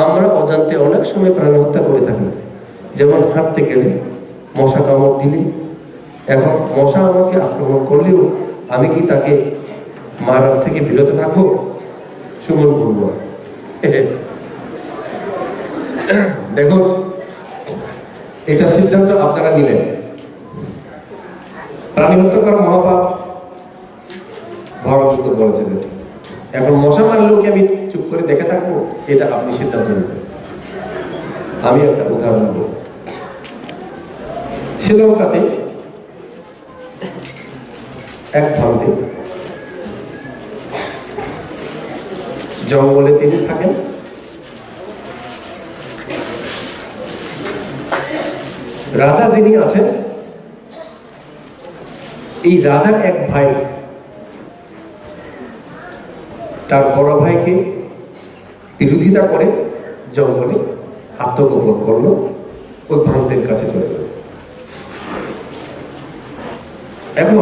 আমরা অজান্তে অনেক সময় প্রাণ হত্যা করে থাকি। যেমন হাঁটতে গেলে মশা কামড় দিলে, এখন মশা আমাকে আক্রমণ করলেও আমি কি তাকে মারার থেকে বিরত থাকবো? সুমন বলব দেখুন, এটা সিদ্ধান্ত আপনারা নিলেন। প্রাণী হত্যা করা মহাপাপ, ভগবত বলেছেন। এখন মশা মারলেও কি আমি চুপ করে দেখে থাকবো? এটা আপনি সিদ্ধান্ত নেবেন। আমি একটা উদাহরণ দেব। শ্রীলঙ্কাতে এক ভারতে জঙ্গলে তিনি থাকেন। রাজা যিনি আছেন, এই রাজার এক ভাই তার বড় ভাইকে বিরোধিতা করে জঙ্গলে আত্মগোপন করলো, ওই ভান্তের কাছে চলে গেল। এখন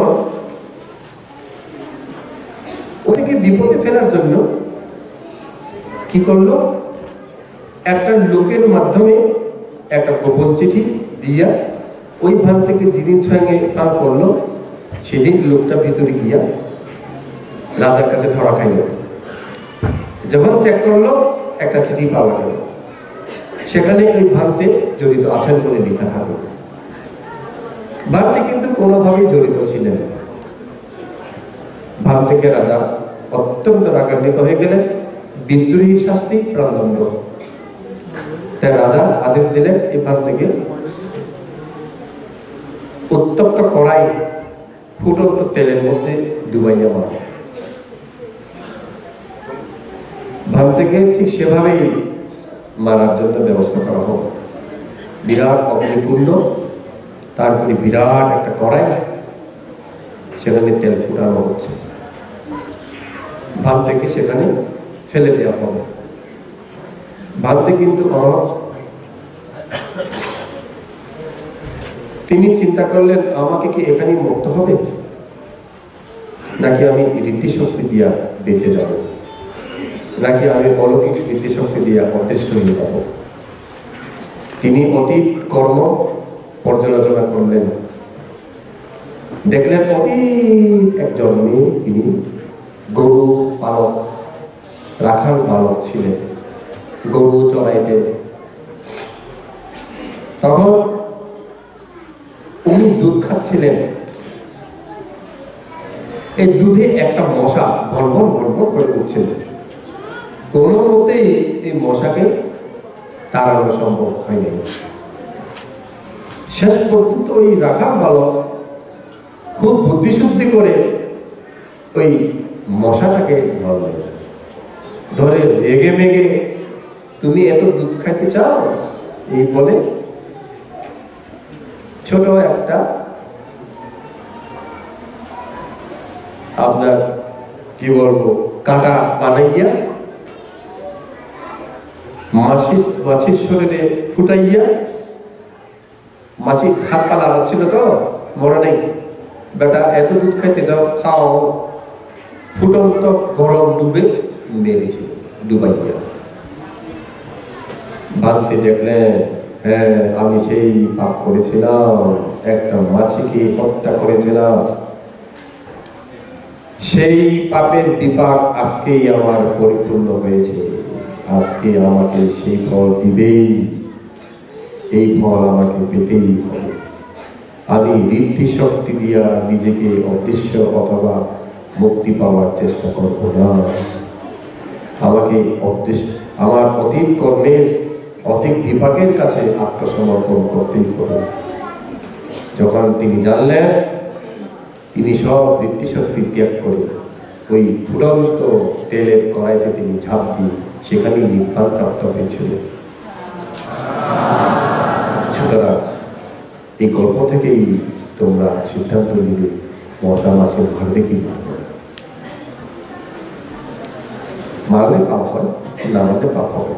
ওটাকে বিপদে ফেলার জন্য কি করলো, একটা লোকের মাধ্যমে একটা গোপন চিঠি দিয়া ওই ভান থেকে যেদিন সঙ্গে প্রাণ করলো, সেদিন লোকটা ভিতরে গিয়া রাজার কাছে ধরা খাইল। যখন চেক করলো, একটা চিঠি পাওয়া গেল, সেখানে ওই ভান্তে জড়িত আছেন বলে লেখা থাকলো। ভান্তে কিন্তু কোনোভাবেই জড়িত ছিলেন। ভান থেকে রাজা অত্যন্ত রাগান্বিত হয়ে গেলেন, বিদ্রোহী শাস্তি, প্রাণদণ্ড। তাই রাজা আদেশ দিলেন এই ভান থেকে উত্তপ্ত কড়াই ফুটন্ত তেলের মধ্যে ডুবাইয়া মারা। ভান থেকে ঠিক সেভাবেই মারার জন্য ব্যবস্থা করা হোক। বিরাট অগ্নিকুণ্ড, তারপরে বিরাট একটা কড়াই, সেখানে তেল ফুটানো হচ্ছে। ভান থেকে সেখানে ফেলে দেওয়া হবে। ভান্তে কিন্তু তিনি চিন্তা করলেন, আমাকে কি এখানে মরতে হবে, নাকি আমি রীতি শক্তি দিয়া বেঁচে যাব, নাকি আমি অলৌকিক রীতি শক্তি দিয়া অদৃশ্য হয়ে যাব। তিনি অতীত কর্ম পর্যালোচনা করলেন, দেখলেন অতীত একজন মেয়ে, তিনি গরু পালক, রাখাল পালক ছিলেন, গরু চড়াইতেন। তখন উনি দুধ খাচ্ছিলেন। এই দুধে একটা মশা ভরভর ভরভর করে উঠছে। কোন মতেই এই মশাকে তাড়ানো সম্ভব হয়নি। শেষ পর্যন্ত ওই রাখাল বালক খুব বুদ্ধিশুদ্ধি করে ওই মশাটাকে ধরে রেগে মেগে, তুমি এত দুধ খাইতে চাও, এই বলে ছোট একটা আপনার কি বলবো কাঁটা বানাইয়া মাছির শরীরে ফুটাইয়া, মাছি হাত পা লাগাচ্ছিল তো, মরে নাই, বেটা এত দুধ খাইতে যাও, খাও, ফুটন্ত গরম ডুবে মেরেছিল ডুবাইয়া। ভান্তে দেখলেন, হ্যাঁ আমি সেই পাপ করেছিলাম, একটা মাছিকে হত্যা করেছিলাম, সেই পাপের বিপাক আজকেই আমার পরিপূর্ণ হয়েছে, আজকে আমাকে সেই ফল দিবেই, এই ফল আমাকে পেতেই হবে। আমি ঋদ্ধি শক্তি দিয়া নিজেকে অদৃশ্য অথবা মুক্তি পাওয়ার চেষ্টা করব না। আমাকে আমার অতীত কর্মের অতীত বিপাকের কাছে আত্মসমর্পণ করতেই হবে। যখন তিনি জানলেন, তিনি সব ঋদ্ধি শক্তি ত্যাগ করে ওই ফুটন্ত তেলের কড়াইতে তিনি ঝাঁপ দিয়ে সেখানেই নির্বাণ প্রাপ্ত হয়েছিল। সুতরাং এই গল্প থেকেই তোমরা সিদ্ধান্ত নিলে মশা মাছের মারলে কি মারলে পাপ হয়, না মারলে পাপ হবে।